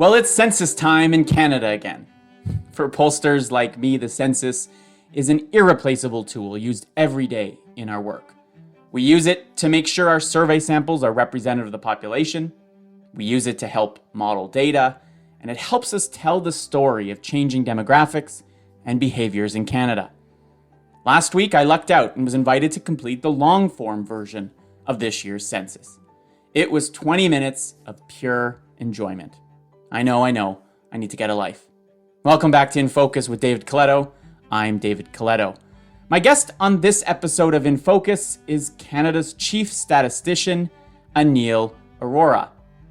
Well, it's census time in Canada again. For pollsters like me, the census is an irreplaceable tool used every day in our work. We use it to make sure our survey samples are representative of the population. We use it to help model data, and it helps us tell the story of changing demographics and behaviours in Canada. Last week, I lucked out and was invited to complete the long-form version of this year's census. It was 20 minutes of pure enjoyment. I know, I need to get a life. Welcome back to inFocus with David Coletto. I'm David Coletto. My guest on this episode of inFocus is Canada's Chief Statistician, Anil Arora.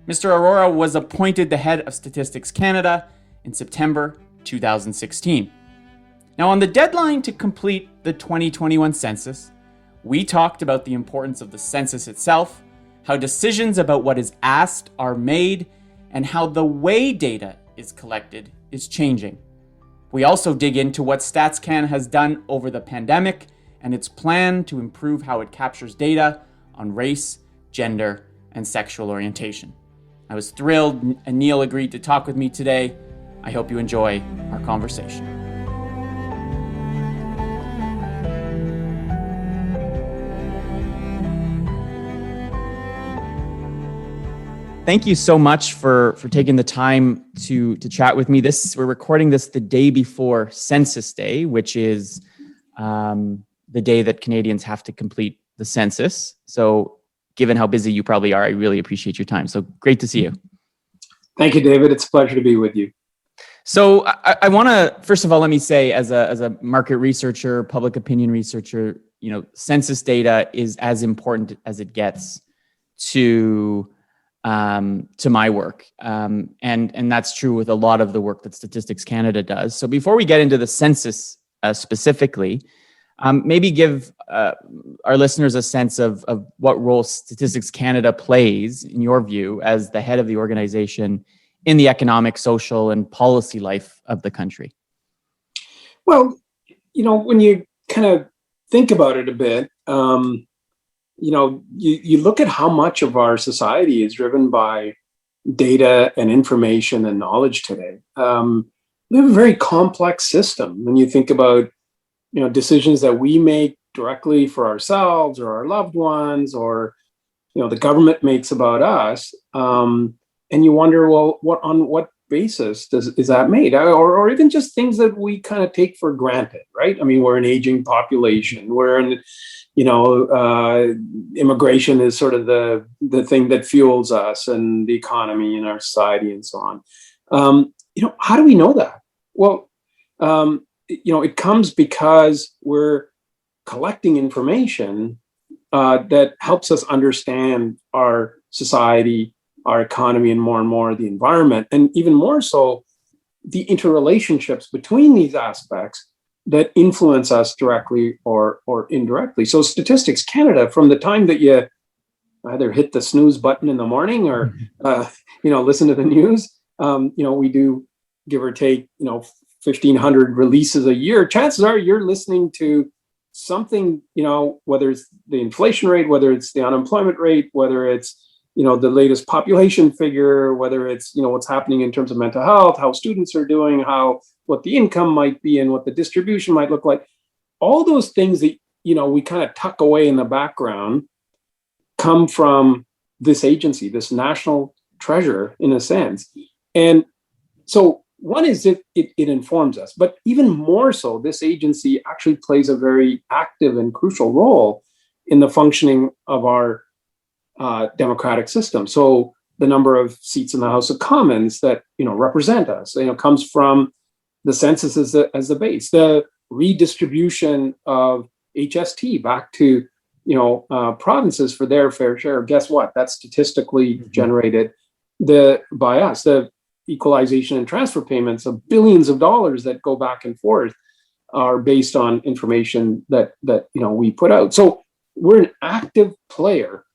Mr. Arora was appointed the head of Statistics Canada in September 2016. Now, on the deadline to complete the 2021 census, we talked about the importance of the census itself, how decisions about what is asked are made, and how the way data is collected is changing. We also dig into what StatsCan has done over the pandemic and its plan to improve how it captures data on race, gender, and sexual orientation. I was thrilled Anil agreed to talk with me today. I hope you enjoy our conversation. Thank you so much for taking the time to chat with me. We're recording this the day before Census Day, which is the day that Canadians have to complete the census. So given how busy you probably are, I really appreciate your time. So great to see you. Thank you, David. It's a pleasure to be with you. So I want to, first of all, let me say as a market researcher, public opinion researcher, census data is as important as it gets to my work. And that's true with a lot of the work that Statistics Canada does. So before we get into the census specifically, maybe give our listeners a sense of what role Statistics Canada plays, in your view, as the head of the organization in the economic, social, and policy life of the country. Well, when you kind of think about it a bit, you look at how much of our society is driven by data and information and knowledge today. We have a very complex system when you think about, decisions that we make directly for ourselves or our loved ones, or, the government makes about us. And you wonder, well, on what basis is that made? Or even just things that we kind of take for granted, right? I mean, we're an aging population. We're in, immigration is sort of the thing that fuels us and the economy in our society and so on. How do we know that? Well, it comes because we're collecting information that helps us understand our society, our economy, and more the environment, and even more so, the interrelationships between these aspects that influence us directly or indirectly. So Statistics Canada, from the time that you either hit the snooze button in the morning or listen to the news, we do give or take 1,500 releases a year. Chances are you're listening to something, whether it's the inflation rate, whether it's the unemployment rate, whether it's the latest population figure, whether it's, what's happening in terms of mental health, how students are doing, what the income might be and what the distribution might look like. All those things that, we kind of tuck away in the background come from this agency, this national treasure in a sense. And so one is it informs us, but even more so, this agency actually plays a very active and crucial role in the functioning of our democratic system. So the number of seats in the House of Commons that represent us, comes from the census as the base. The redistribution of HST back to provinces for their fair share. Guess what? That's statistically generated by us. The equalization and transfer payments of billions of dollars that go back and forth are based on information that we put out. So we're an active player.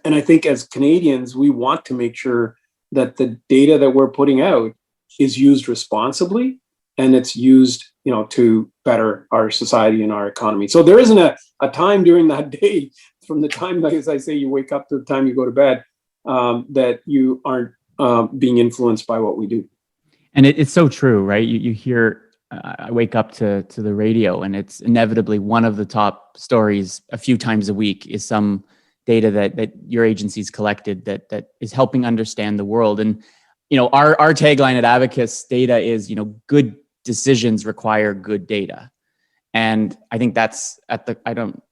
And I think as Canadians, we want to make sure that the data that we're putting out is used responsibly and it's used, to better our society and our economy. So there isn't a time during that day, from the time, as I say, you wake up to the time you go to bed, that you aren't being influenced by what we do. And it's so true, right? You hear, I wake up to the radio, and it's inevitably one of the top stories a few times a week is some data that your agency's collected that is helping understand the world. And our tagline at Abacus Data is good decisions require good data. And I think that's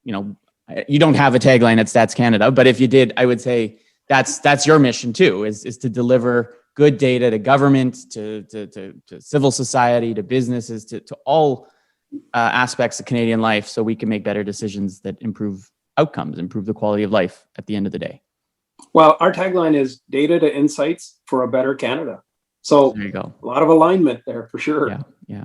you don't have a tagline at Stats Canada, but if you did, I would say that's your mission too, is to deliver good data to government, to civil society, to businesses, to all aspects of Canadian life, so we can make better decisions that improve outcomes, improve the quality of life at the end of the day. Well, our tagline is data to insights for a better Canada. So there you go. A lot of alignment there for sure. Yeah.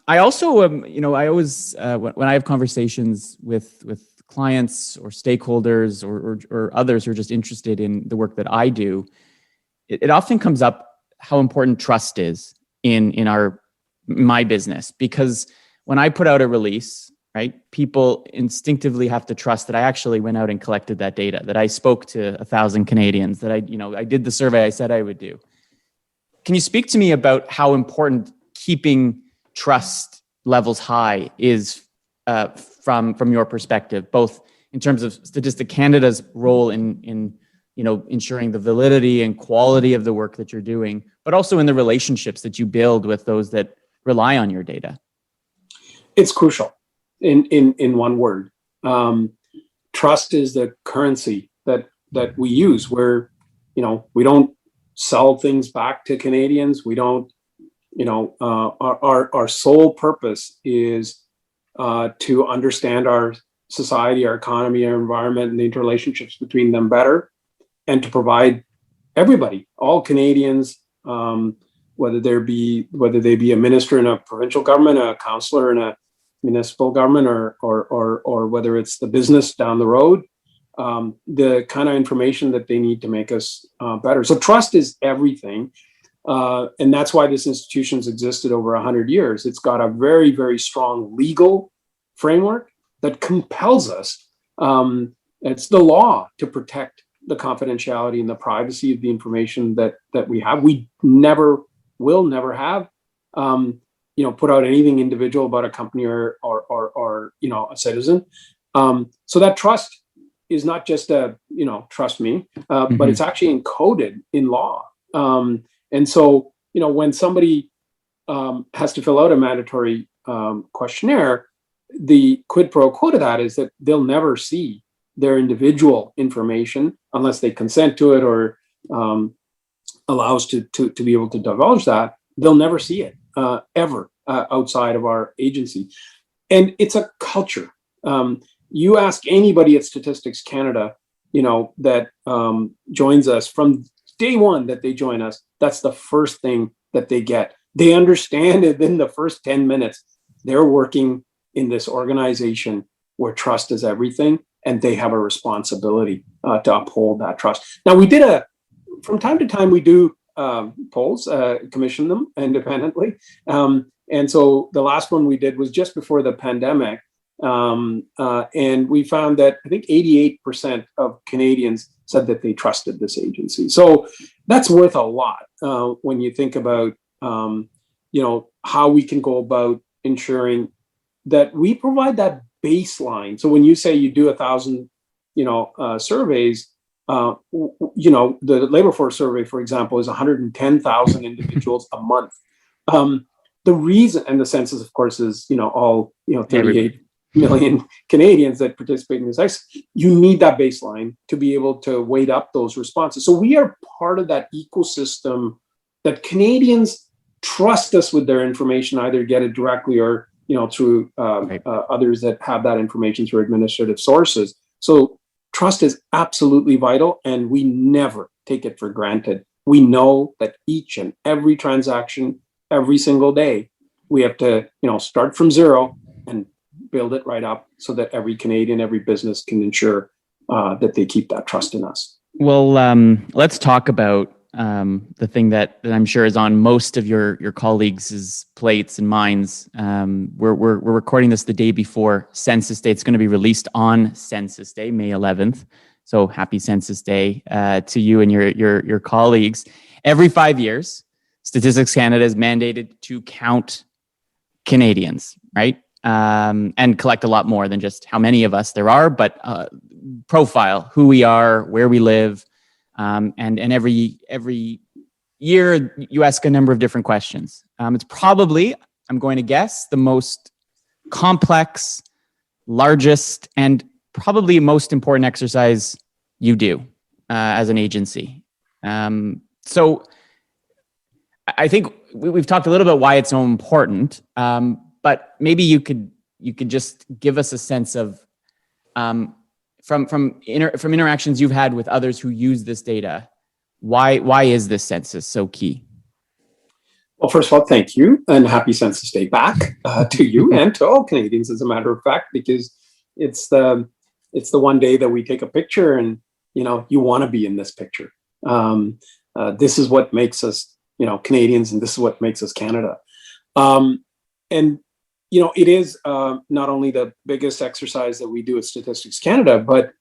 I also, I always, when I have conversations with clients or stakeholders or others who are just interested in the work that I do, it often comes up how important trust is in my business, because when I put out a release, right, people instinctively have to trust that I actually went out and collected that data, that I spoke to 1,000 Canadians, that I did the survey I said I would do. Can you speak to me about how important keeping trust levels high is from your perspective, both in terms of Statistic Canada's role in ensuring the validity and quality of the work that you're doing, but also in the relationships that you build with those that rely on your data? It's crucial. In one word, trust is the currency that we use. Where we don't sell things back to Canadians. We don't. Our sole purpose is to understand our society, our economy, our environment, and the interrelationships between them better, and to provide everybody, all Canadians, whether they be a minister in a provincial government, a councillor in a municipal government, or whether it's the business down the road, the kind of information that they need to make us better. So trust is everything. And that's why this institution's existed over 100 years. It's got a very, very strong legal framework that compels us. It's the law to protect the confidentiality and the privacy of the information that we have. We will never have, put out anything individual about a company or a citizen. So that trust is not just trust me, but it's actually encoded in law. And so, when somebody has to fill out a mandatory questionnaire, the quid pro quo to that is that they'll never see their individual information unless they consent to it or allows to be able to divulge that. They'll never see it ever outside of our agency. And it's a culture. You ask anybody at Statistics Canada, that joins us from day one that they join us, that's the first thing that they get. They understand it in the first 10 minutes. They're working in this organization where trust is everything, and they have a responsibility to uphold that trust. Now, from time to time, we do polls, commission them independently. And so the last one we did was just before the pandemic. And we found that I think 88% of Canadians said that they trusted this agency. So that's worth a lot when you think about, how we can go about ensuring that we provide that baseline. So when you say you do 1,000, surveys, the labor force survey, for example, is 110,000 individuals a month. The reason, and the census, of course, is, all, 38 million Canadians that participate in this exercise. You need that baseline to be able to weight up those responses. So we are part of that ecosystem that Canadians trust us with their information, either get it directly or, through others that have that information through administrative sources. So trust is absolutely vital, and we never take it for granted. We know that each and every transaction, every single day, we have to, start from zero and build it right up so that every Canadian, every business can ensure that they keep that trust in us. Well, let's talk about the thing that I'm sure is on most of your colleagues' plates and minds. We're recording this the day before Census Day. It's going to be released on Census Day, May 11th. So happy Census Day to you and your colleagues. Every 5 years, Statistics Canada is mandated to count Canadians, right? And collect a lot more than just how many of us there are, but profile who we are, where we live, and every year you ask a number of different questions. It's probably, I'm going to guess, the most complex, largest, and probably most important exercise you do as an agency. So I think we've talked a little bit why it's so important, but maybe you could just give us a sense of from interactions you've had with others who use this data, why is this census so key? Well, first of all, thank you, and happy Census Day back to you and to all Canadians, as a matter of fact, because it's the one day that we take a picture, and you want to be in this picture. This is what makes us, Canadians, and this is what makes us Canada. And it is not only the biggest exercise that we do at Statistics Canada, but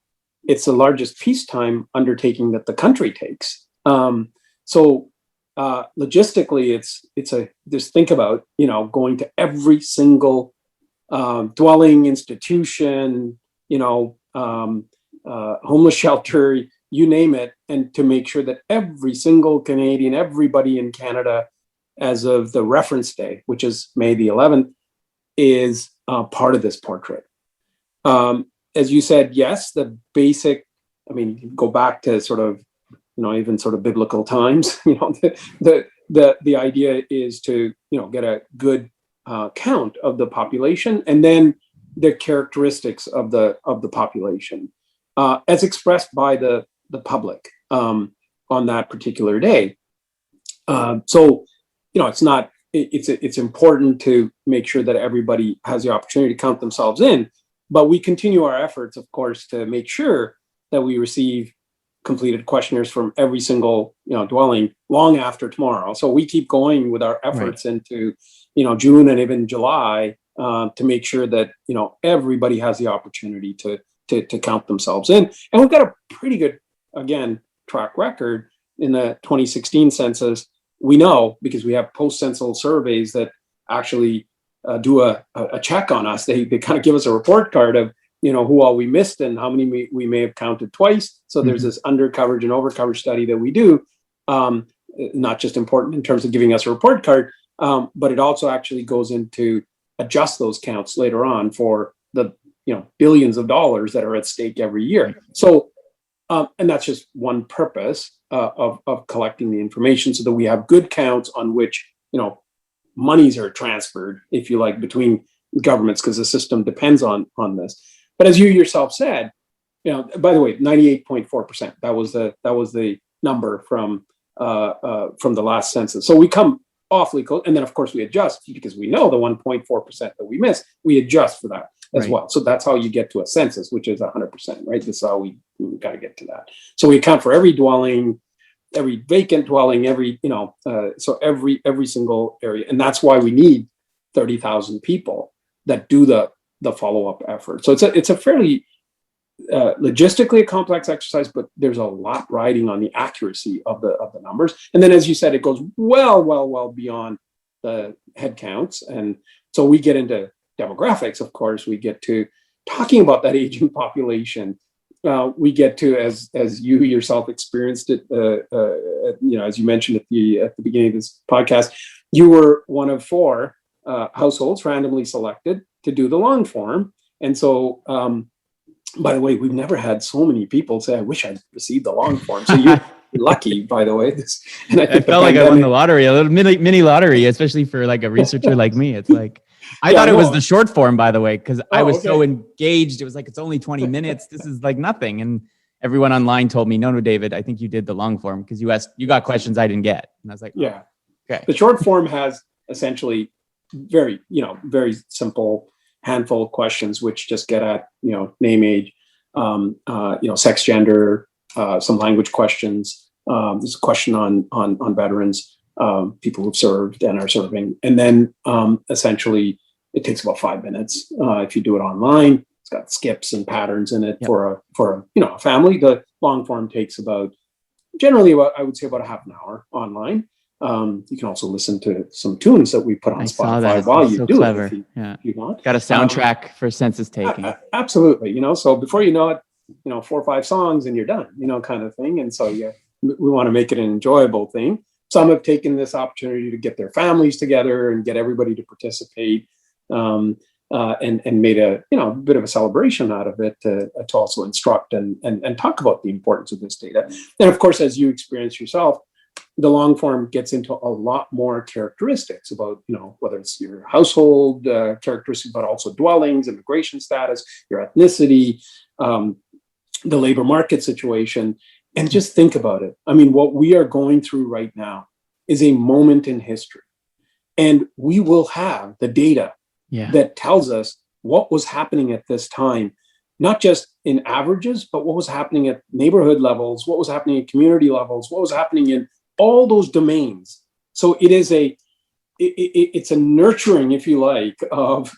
it's the largest peacetime undertaking that the country takes. So logistically, just think about, going to every single dwelling, institution, homeless shelter, you name it, and to make sure that every single Canadian, everybody in Canada, as of the reference day, which is May the 11th, is part of this portrait. As you said, yes, the basic, you go back to sort of, even sort of biblical times, the idea is to, get a good count of the population, and then the characteristics of the population as expressed by the public on that particular day. So, it's important to make sure that everybody has the opportunity to count themselves in, but we continue our efforts, of course, to make sure that we receive completed questionnaires from every single dwelling long after tomorrow. So we keep going with our efforts into June and even July to make sure that everybody has the opportunity to count themselves in. And we've got a pretty good, again, track record in the 2016 census. We know, because we have post-census surveys that actually do a check on us. They kind of give us a report card of who all we missed and how many we may have counted twice. So there's this under coverage and over coverage study that we do, not just important in terms of giving us a report card, but it also actually goes into adjust those counts later on for the billions of dollars that are at stake every year. So and that's just one purpose of collecting the information, so that we have good counts on which monies are transferred, if you like, between governments, because the system depends on this. But as you yourself said, by the way, 98.4%. That was the number from the last census. So we come awfully close, and then of course we adjust, because we know the 1.4% that we miss. We adjust for that as well. So that's how you get to a census, which is 100%, right? This is how we got to get to that. So we account for every dwelling, every vacant dwelling, so every single area, and that's why we need 30,000 people that do the follow-up effort. So it's a fairly logistically a complex exercise, but there's a lot riding on the accuracy of the numbers. And then, as you said, it goes well beyond the head counts, and so we get into demographics. Of course, we get to talking about that aging population. We get to, as you yourself experienced it, as you mentioned at the beginning of this podcast, you were one of 4 households randomly selected to do the long form. And so, by the way, we've never had so many people say, "I wish I'd received the long form." So you're lucky, by the way. And I felt like I won the lottery, a little mini lottery, especially for like a researcher like me. It's like, I thought it was the short form, by the way, because I was so engaged. It was like, it's only 20 minutes. This is like nothing. And everyone online told me, no, David, I think you did the long form because you got questions I didn't get. And I was like, yeah. Okay. The short form has essentially very simple handful of questions, which just get at, name, age, sex, gender, some language questions. There's a question on veterans, people who've served and are serving. And then essentially it takes about 5 minutes if you do it online. it's got skips and patterns in it for a family. The long form takes generally I would say about a half an hour online. You can also listen to some tunes that we put on Spotify while you do it if you want. Got a soundtrack for census taking. Absolutely. So before you know it, 4 or 5 songs and you're done, kind of thing. And so we want to make it an enjoyable thing. Some have taken this opportunity to get their families together and get everybody to participate, and made a bit of a celebration out of it to also instruct and talk about the importance of this data. And of course, as you experience yourself, the long form gets into a lot more characteristics about, whether it's your household characteristics, but also dwellings, immigration status, your ethnicity, the labor market situation. And just think about it. I mean, what we are going through right now is a moment in history. And we will have the data that tells us what was happening at this time, not just in averages, but what was happening at neighborhood levels, what was happening at community levels, what was happening in all those domains. So it is it's a nurturing, if you like, of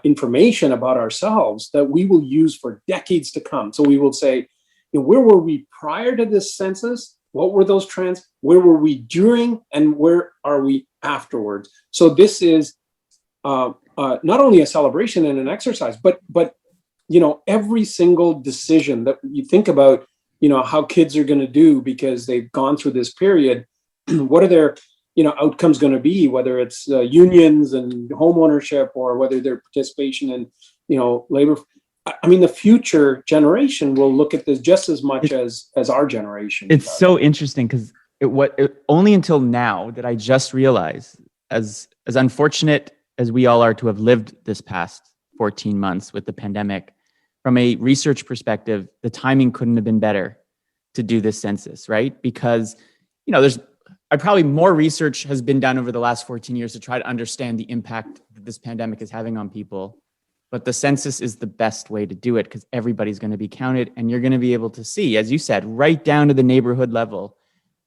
information about ourselves that we will use for decades to come. So we will say, where were we prior to this census? What were those trends? Where were we during? And where are we afterwards? So this is not only a celebration and an exercise, but every single decision that you think about, how kids are going to do because they've gone through this period. What are their outcomes going to be, whether it's unions and home ownership or whether their participation in labor. I mean, the future generation will look at this just as much as our generation. It's so interesting because only until now did I just realize, as unfortunate as we all are to have lived this past 14 months with the pandemic, from a research perspective, the timing couldn't have been better to do this census, right? Because, there's probably more research has been done over the last 14 years to try to understand the impact that this pandemic is having on people. But the census is the best way to do it because everybody's going to be counted and you're going to be able to see, as you said, right down to the neighborhood level,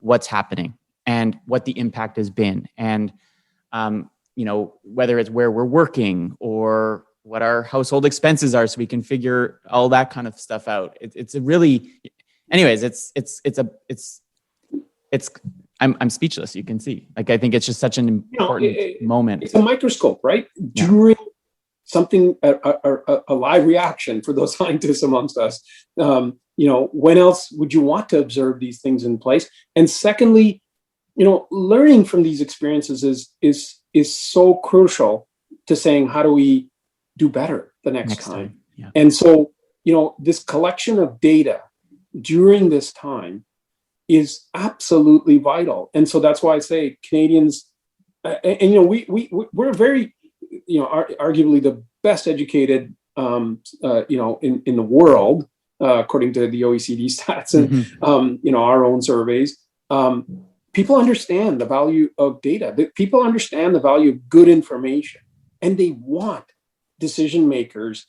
what's happening and what the impact has been. And, whether it's where we're working or what our household expenses are, so we can figure all that kind of stuff out. I'm speechless. You can see, I think it's just such an important moment. It's a microscope, right? Yeah. During something, a live reaction for those scientists amongst us. When else would you want to observe these things in place? And secondly, learning from these experiences is so crucial to saying, how do we do better the next time? Yeah. And so, this collection of data during this time is absolutely vital. And so that's why I say Canadians, we're very, arguably the best educated, in the world, according to the OECD stats and, our own surveys. People understand the value of data. People understand the value of good information, and they want decision makers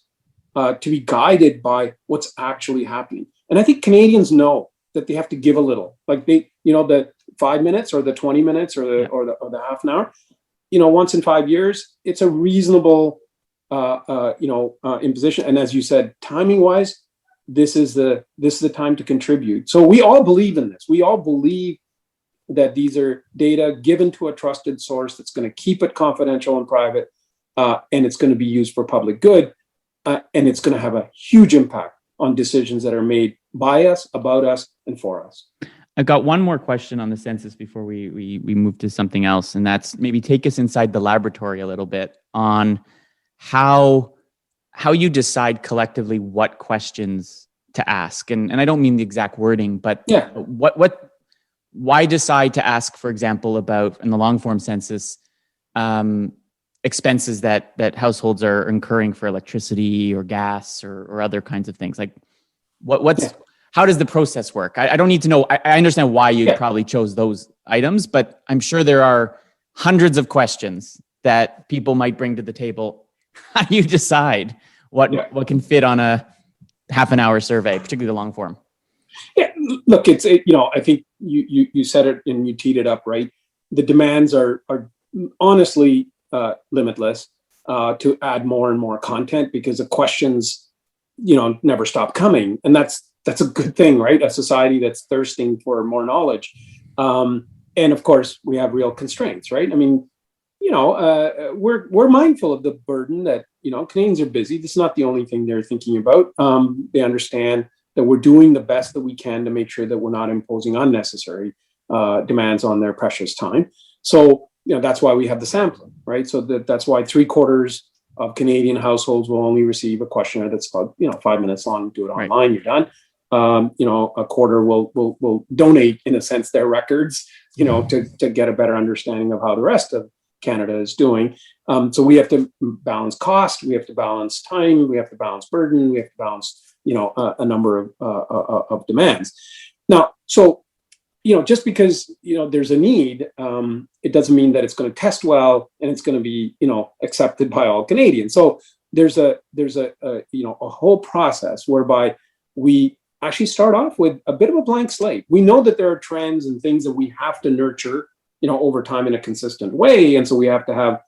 to be guided by what's actually happening. And I think Canadians know that they have to give a little, like the 5 minutes or the 20 minutes or the half an hour, once in 5 years, it's a reasonable, imposition. And as you said, timing wise, this is the time to contribute. So we all believe in this. We all believe that these are data given to a trusted source that's going to keep it confidential and private, and it's going to be used for public good, and it's going to have a huge impact on decisions that are made by us, about us, and for us. I've got one more question on the census before we move to something else, and that's maybe take us inside the laboratory a little bit on how you decide collectively what questions to ask. And I don't mean the exact wording, but why decide to ask, for example, about, in the long form census, expenses that households are incurring for electricity or gas or other kinds of things? Like how does the process work? I don't need to know. I understand why you probably chose those items, but I'm sure there are hundreds of questions that people might bring to the table. How do you decide what can fit on a half an hour survey, particularly the long form? Yeah, look, I think you said it and you teed it up, right? The demands are honestly limitless. to add more and more content because the questions, never stop coming. And that's a good thing, right? A society that's thirsting for more knowledge. And of course, we have real constraints, right? I mean, we're mindful of the burden that, Canadians are busy. This is not the only thing they're thinking about. They understand that we're doing the best that we can to make sure that we're not imposing unnecessary demands on their precious time. So, that's why we have the sampling, right? So that's why 3/4 of Canadian households will only receive a questionnaire that's about, 5 minutes long. Do it online, right. You're done. A quarter will donate, in a sense, their records, to get a better understanding of how the rest of Canada is doing. So we have to balance cost, we have to balance time, we have to balance burden, we have to balance, a number of demands. Now, so, just because, there's a need, it doesn't mean that it's going to test well and it's going to be, accepted by all Canadians. So there's a whole process whereby we actually start off with a bit of a blank slate. We know that there are trends and things that we have to nurture, over time in a consistent way. And so we have to have,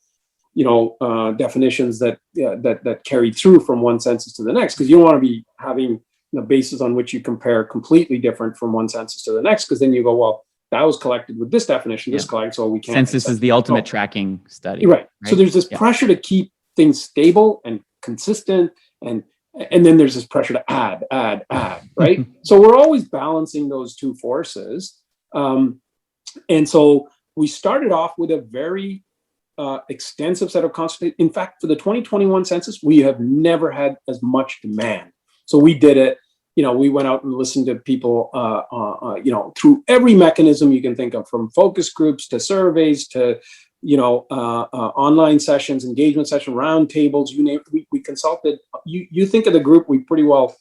definitions that carry through from one census to the next, because you don't want to be having bases on which you compare completely different from one census to the next, because then you go, well, that was collected with this definition, this collected, so we can't. Census is the ultimate tracking study. Right. So there's this pressure to keep things stable and consistent, and then there's this pressure to add, right? So we're always balancing those two forces. And so we started off with a very extensive set of consultations. In fact, for the 2021 census, we have never had as much demand. So we did it, we went out and listened to people, through every mechanism you can think of, from focus groups to surveys to, online sessions, engagement sessions, round tables, you name it. We consulted. You think of the group, we pretty well,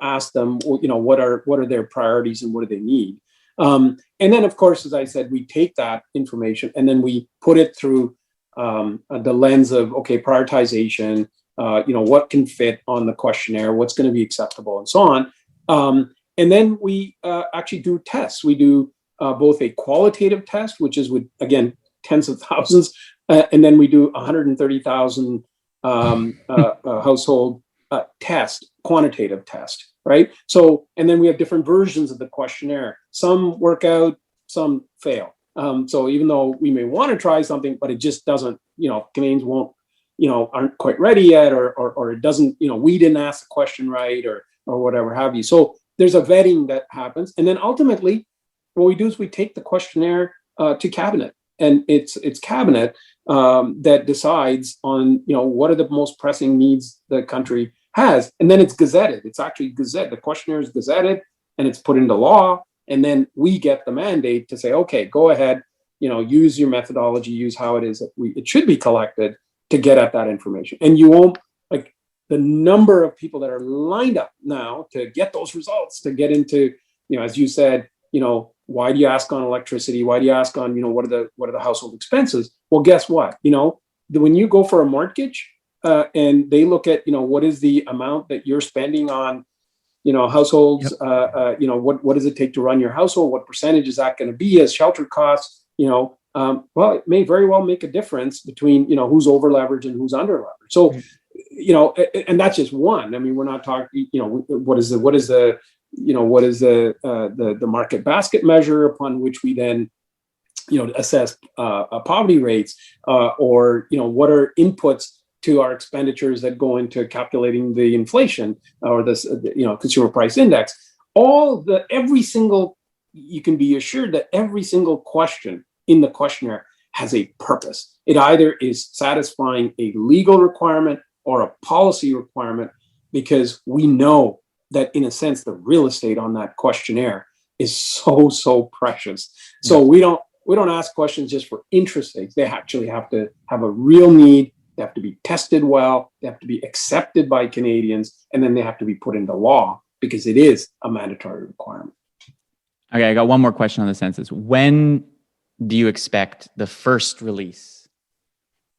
asked them, what are their priorities and what do they need? And then, of course, as I said, we take that information and then we put it through the lens of, prioritization, what can fit on the questionnaire, what's going to be acceptable, and so on. And then we actually do tests. We do both a qualitative test, which is with, again, tens of thousands, and then we do 130,000 household quantitative test, right? So, and then we have different versions of the questionnaire. Some work out, some fail. So even though we may want to try something, but it just doesn't, Canadians won't, aren't quite ready yet, or it doesn't, we didn't ask the question right, or whatever have you. So there's a vetting that happens. And then ultimately, what we do is we take the questionnaire to cabinet, and it's cabinet that decides on, what are the most pressing needs the country has. And then it's gazetted. It's actually gazetted. The questionnaire is gazetted and it's put into law. And then we get the mandate to say, okay, go ahead, use your methodology, use how it is that it should be collected to get at that information. And you won't, like, the number of people that are lined up now to get those results, to get into, as you said, why do you ask on electricity? Why do you ask on, what are the household expenses? Well, guess what? When you go for a mortgage and they look at, what is the amount that you're spending on, households, what does it take to run your household? What percentage is that going to be as shelter costs? Well, it may very well make a difference between, who's over leveraged and who's under leveraged. So, and that's just one. I mean, we're not talking, what is the market basket measure upon which we then, assess poverty rates, or, what are inputs to our expenditures that go into calculating the inflation or this, consumer price index. Every single, you can be assured that every single question in the questionnaire has a purpose. It either is satisfying a legal requirement or a policy requirement, because we know that, in a sense, the real estate on that questionnaire is so precious. So we don't ask questions just for interest's sake. They actually have to have a real need. They have to be tested well. They have to be accepted by Canadians, and then they have to be put into law because it is a mandatory requirement. Okay, I got one more question on the census. When do you expect the first release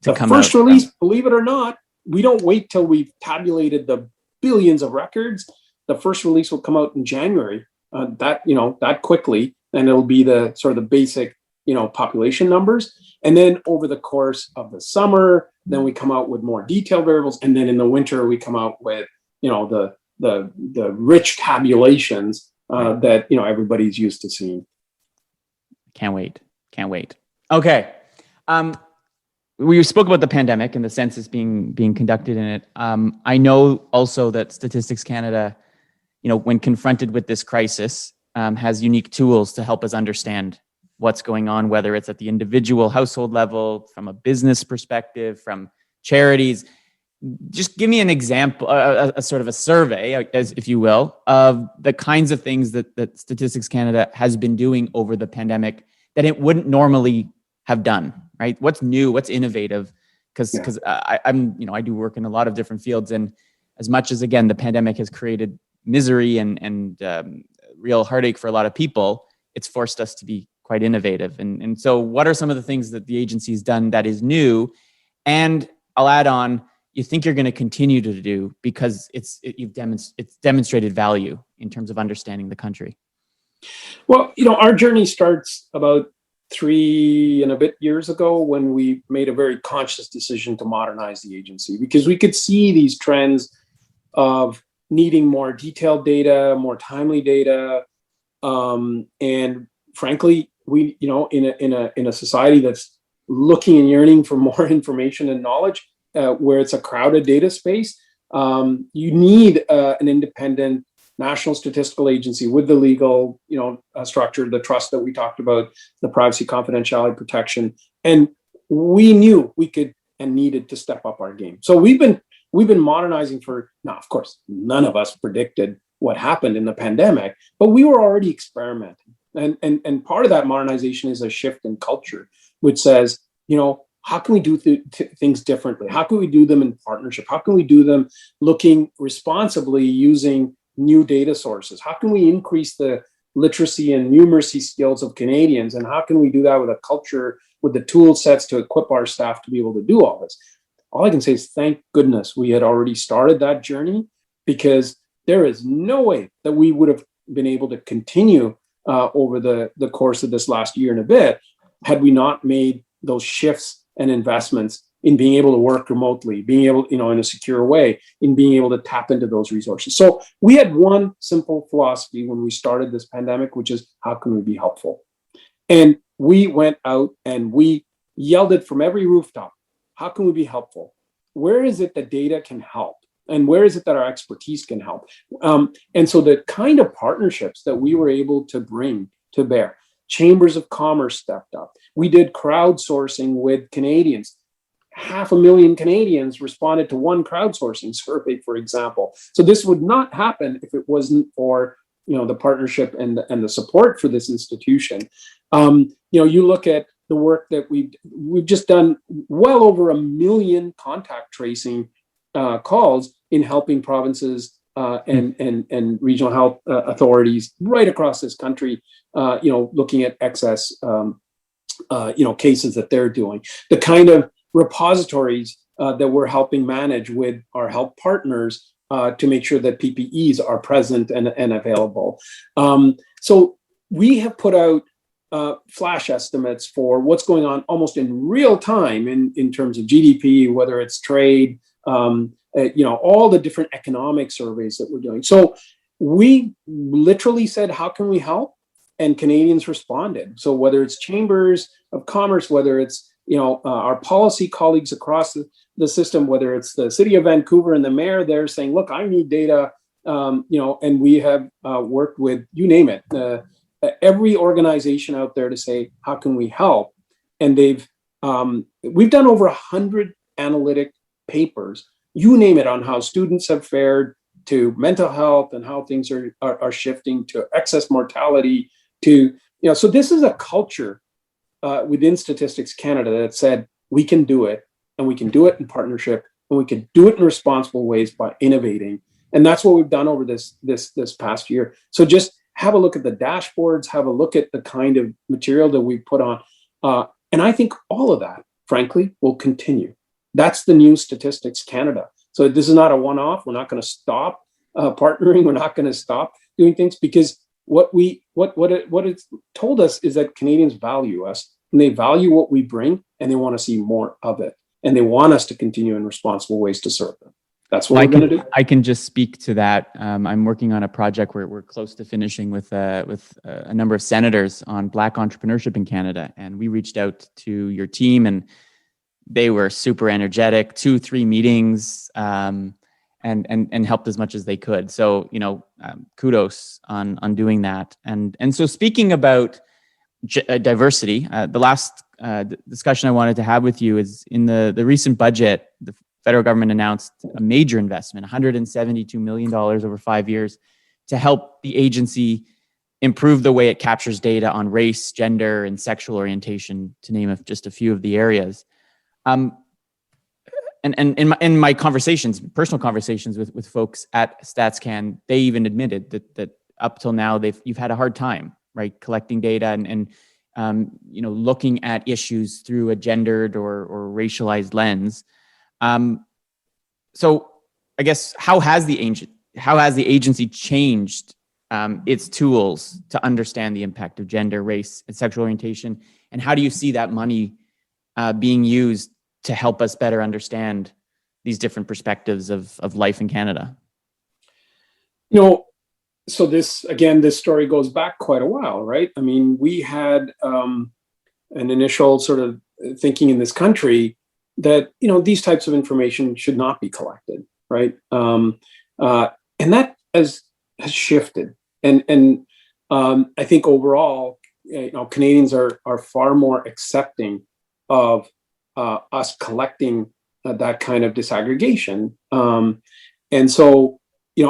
to come out? The first release, believe it or not, we don't wait till we've tabulated the billions of records. The first release will come out in January. That quickly, and it'll be the sort of the basic population numbers. And then over the course of the summer, then we come out with more detailed variables. And then in the winter, we come out with, the rich tabulations that, everybody's used to seeing. Can't wait. Okay. We spoke about the pandemic and the census being conducted in it. I know also that Statistics Canada, when confronted with this crisis, has unique tools to help us understand what's going on, whether it's at the individual household level, from a business perspective, from charities. Just give me an example, a sort of a survey, as if you will, of the kinds of things that Statistics Canada has been doing over the pandemic that it wouldn't normally have done, right? What's new, what's innovative? Because I do work in a lot of different fields, and as much as, again, the pandemic has created misery and real heartache for a lot of people, it's forced us to be quite innovative. And so what are some of the things that the agency's done that is new? And I'll add on, you think you're going to continue to do because it's demonstrated value in terms of understanding the country? Well, our journey starts about 3 and a bit years ago when we made a very conscious decision to modernize the agency, because we could see these trends of needing more detailed data, more timely data, and frankly, we, in a society that's looking and yearning for more information and knowledge, where it's a crowded data space, you need an independent national statistical agency with the legal, structure, the trust that we talked about, the privacy, confidentiality, protection, and we knew we could and needed to step up our game. So we've been modernizing for now. Of course, none of us predicted what happened in the pandemic, but we were already experimenting, and part of that modernization is a shift in culture, which says, how can we do things differently? How can we do them in partnership? How can we do them looking responsibly using new data sources? How can we increase the literacy and numeracy skills of Canadians? And how can we do that with a culture, with the tool sets to equip our staff to be able to do all this? All I can say is thank goodness we had already started that journey, because there is no way that we would have been able to continue over the course of this last year and a bit had we not made those shifts and investments in being able to work remotely, being able, in a secure way, in being able to tap into those resources. So we had one simple philosophy when we started this pandemic, which is, how can we be helpful? And we went out and we yelled it from every rooftop. How can we be helpful? Where is it that data can help? And where is it that our expertise can help? And so the kind of partnerships that we were able to bring to bear, chambers of commerce stepped up. We did crowdsourcing with Canadians. 500,000 Canadians responded to one crowdsourcing survey, for example. So this would not happen if it wasn't for the partnership and the support for this institution. You look at the work that we've just done, well over 1 million contact tracing calls in helping provinces and regional health authorities right across this country, looking at excess, cases that they're doing. The kind of repositories that we're helping manage with our health partners to make sure that PPEs are present and available. So we have put out flash estimates for what's going on almost in real time in terms of GDP, whether it's trade, all the different economic surveys that we're doing. So we literally said, how can we help? And Canadians responded. So whether it's chambers of commerce, whether it's our policy colleagues across the system, whether it's the city of Vancouver and the mayor, they're saying, look, I need data, and we have worked with, you name it, every organization out there to say, how can we help? And we've done over 100 analytic papers, you name it, on how students have fared, to mental health and how things are shifting, to excess mortality, to, so this is a culture within Statistics Canada that said, we can do it, and we can do it in partnership, and we can do it in responsible ways by innovating. And that's what we've done over this past year. So just have a look at the dashboards, have a look at the kind of material that we put on. And I think all of that, frankly, will continue. That's the new Statistics Canada. So this is not a one-off. We're not going to stop partnering. We're not going to stop doing things, because what it's told us is that Canadians value us, and they value what we bring, and they want to see more of it, and they want us to continue in responsible ways to serve them. That's what we're going to do. I can just speak to that. I'm working on a project where we're close to finishing with a number of senators on Black entrepreneurship in Canada, and we reached out to your team, and they were super energetic. 2-3 meetings, and helped as much as they could. So kudos on doing that. And so speaking about diversity, the last discussion I wanted to have with you is in the recent budget. The federal government announced a major investment, $172 million over 5 years, to help the agency improve the way it captures data on race, gender, and sexual orientation, to name just a few of the areas. And in my conversations, personal conversations with folks at StatsCan, they even admitted that up till now you've had a hard time, right, collecting data and looking at issues through a gendered or racialized lens. So I guess how has the agency changed its tools to understand the impact of gender, race, and sexual orientation, and how do you see that money being used to help us better understand these different perspectives of life in Canada? So this story goes back quite a while, right? I mean, we had an initial sort of thinking in this country that these types of information should not be collected, right? And that has shifted, and I think overall, Canadians are far more accepting of us collecting that kind of disaggregation, and so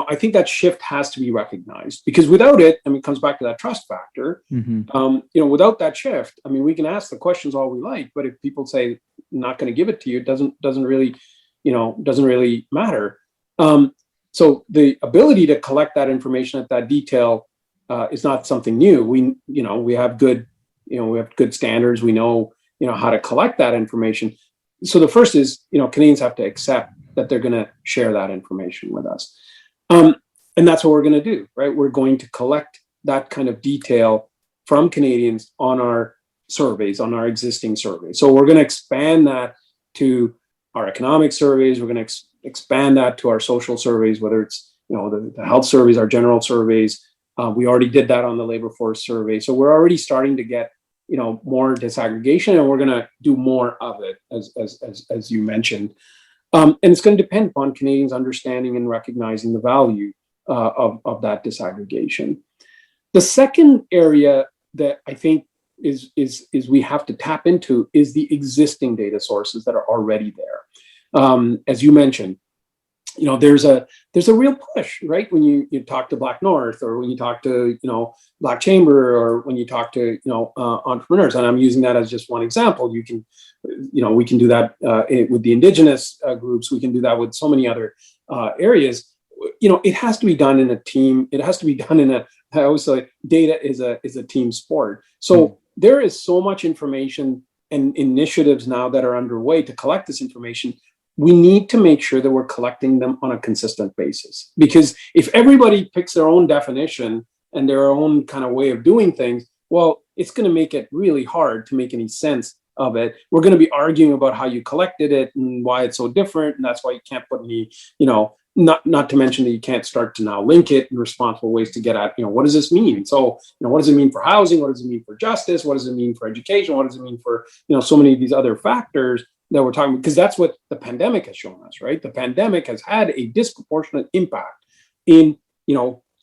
I think that shift has to be recognized, because without it, it comes back to that trust factor. Mm-hmm. Without that shift, we can ask the questions all we like, but if people say not going to give it to you, it doesn't really matter. So the ability to collect that information at that detail is not something new. We have good standards. We know how to collect that information. So the first is Canadians have to accept that they're going to share that information with us. And that's what we're going to do, right? We're going to collect that kind of detail from Canadians on our surveys, on our existing surveys. So we're going to expand that to our economic surveys. We're going to expand that to our social surveys, whether it's the health surveys, our general surveys. We already did that on the labor force survey. So we're already starting to get more disaggregation, and we're going to do more of it, as you mentioned. And it's going to depend upon Canadians understanding and recognizing the value of that disaggregation. The second area that I think is we have to tap into is the existing data sources that are already there. As you mentioned, there's a real push, right? When you talk to Black North, or when you talk to Black Chamber, or when you talk to entrepreneurs, and I'm using that as just one example. We can do that with the Indigenous groups. We can do that with so many other areas. It has to be done in a team. It has to be done I always say data is a team sport. So there is so much information and initiatives now that are underway to collect this information. We need to make sure that we're collecting them on a consistent basis, because if everybody picks their own definition and their own kind of way of doing things, well, it's going to make it really hard to make any sense of it. We're going to be arguing about how you collected it and why it's so different, and that's why you can't put any, not to mention that you can't start to now link it in responsible ways to get at, what does this mean? So, what does it mean for housing? What does it mean for justice? What does it mean for education? What does it mean for, so many of these other factors that we're talking about? Because that's what the pandemic has shown us, right? The pandemic has had a disproportionate impact in,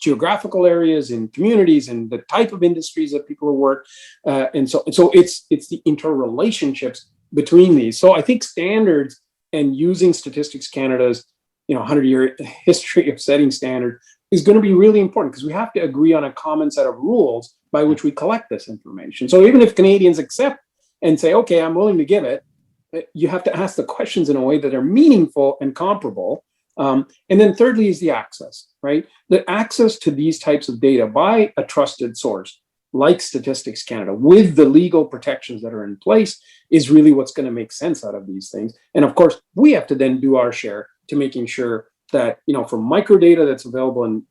geographical areas, in communities, and the type of industries that people work. And so it's the interrelationships between these. So I think standards and using Statistics Canada's 100-year history of setting standards is going to be really important, because we have to agree on a common set of rules by which we collect this information. So even if Canadians accept and say, okay, I'm willing to give it, you have to ask the questions in a way that are meaningful and comparable. And then thirdly is the access, right? The access to these types of data by a trusted source like Statistics Canada, with the legal protections that are in place, is really what's going to make sense out of these things. And of course, we have to then do our share to making sure that, from microdata that's available in,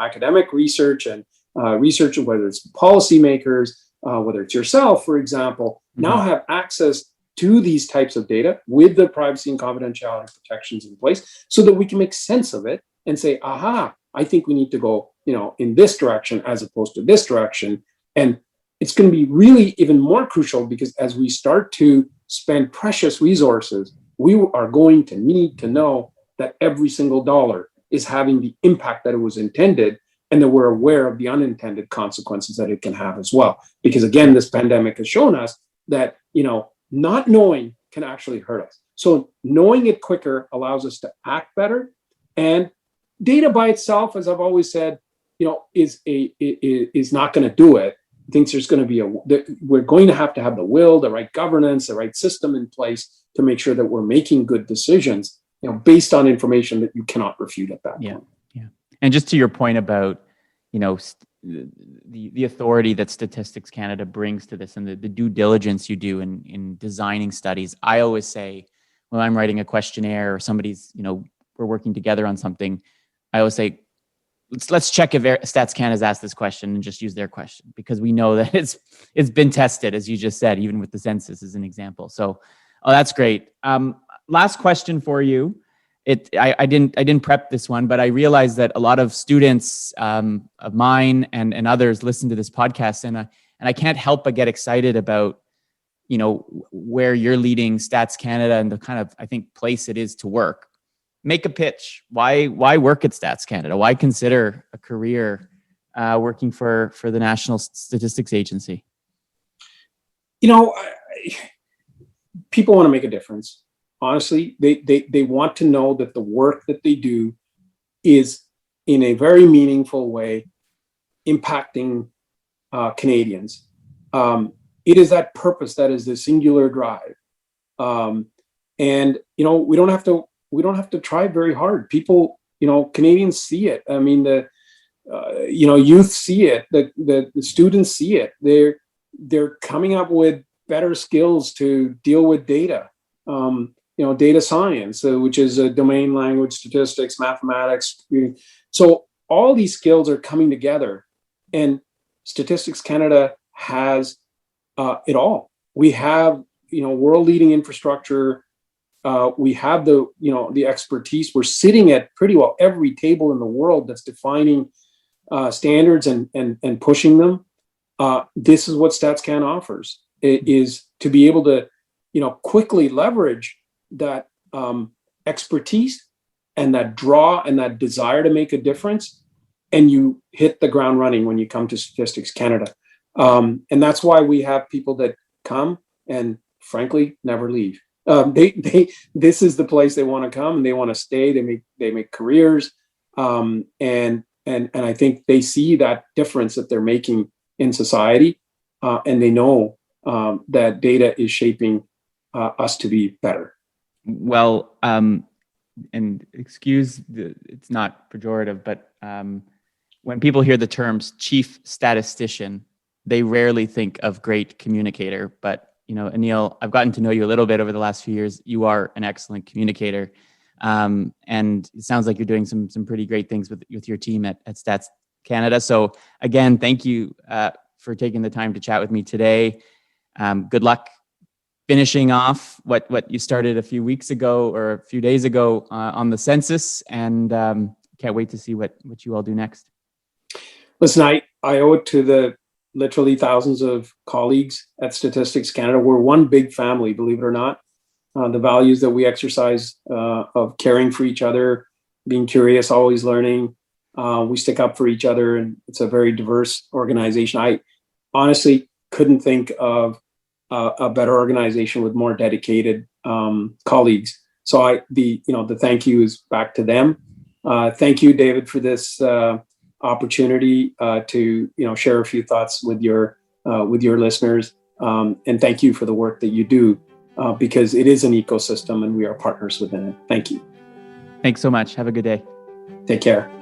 academic research and researchers, whether it's policymakers, whether it's yourself, for example, now have access to these types of data with the privacy and confidentiality protections in place so that we can make sense of it and say, aha, I think we need to go, in this direction as opposed to this direction. And it's going to be really even more crucial because as we start to spend precious resources, we are going to need to know that every single dollar is having the impact that it was intended and that we're aware of the unintended consequences that it can have as well. Because again, this pandemic has shown us that, not knowing can actually hurt us. So knowing it quicker allows us to act better. And data by itself, as I've always said, is not going to do it. I think there's going to be we're going to have the will, the right governance, the right system in place to make sure that we're making good decisions, based on information that you cannot refute at that point. Yeah. And just to your point about, the authority that Statistics Canada brings to this and the due diligence you do in designing studies, I always say when I'm writing a questionnaire or somebody's, we're working together on something, I always say, let's check if Stats Canada's asked this question and just use their question because we know that it's been tested, as you just said, even with the census as an example. So, that's great. Last question for you. I didn't prep this one, but I realized that a lot of students of mine and others listen to this podcast, and I can't help but get excited about where you're leading Stats Canada and the kind of, I think, place it is to work. Make a pitch. Why work at Stats Canada? Why consider a career working for the National Statistics Agency? People want to make a difference. Honestly, they want to know that the work that they do is in a very meaningful way impacting Canadians. It is that purpose that is the singular drive. And we don't have to try very hard. People, Canadians see it. I mean, the youth see it. The students see it. They're coming up with better skills to deal with data. Data science, which is a domain language, statistics, mathematics. So all these skills are coming together, and Statistics Canada has it all. We have, world-leading infrastructure. We have the expertise. We're sitting at pretty well every table in the world that's defining standards and pushing them. This is what StatsCan offers. It is to be able to, quickly leverage that expertise and that draw and that desire to make a difference, and you hit the ground running when you come to Statistics Canada. And that's why we have people that come and frankly never leave. This is the place they want to come and they want to stay. They make careers, and I think they see that difference that they're making in society, and they know that data is shaping us to be better. Well, and excuse it's not pejorative, but when people hear the terms Chief Statistician, they rarely think of great communicator. But Anil, I've gotten to know you a little bit over the last few years. You are an excellent communicator, and it sounds like you're doing some pretty great things with your team at Stats Canada. So again, thank you for taking the time to chat with me today. Good luck finishing off what you started a few weeks ago or a few days ago on the census, and can't wait to see what you all do next. Listen, I owe it to the literally thousands of colleagues at Statistics Canada. We're one big family, believe it or not. The values that we exercise of caring for each other, being curious, always learning. We stick up for each other, and it's a very diverse organization. I honestly couldn't think of a better organization with more dedicated colleagues. So the thank you is back to them. Thank you, David, for this opportunity to share a few thoughts with your listeners. And thank you for the work that you do, because it is an ecosystem and we are partners within it. Thank you. Thanks so much. Have a good day. Take care.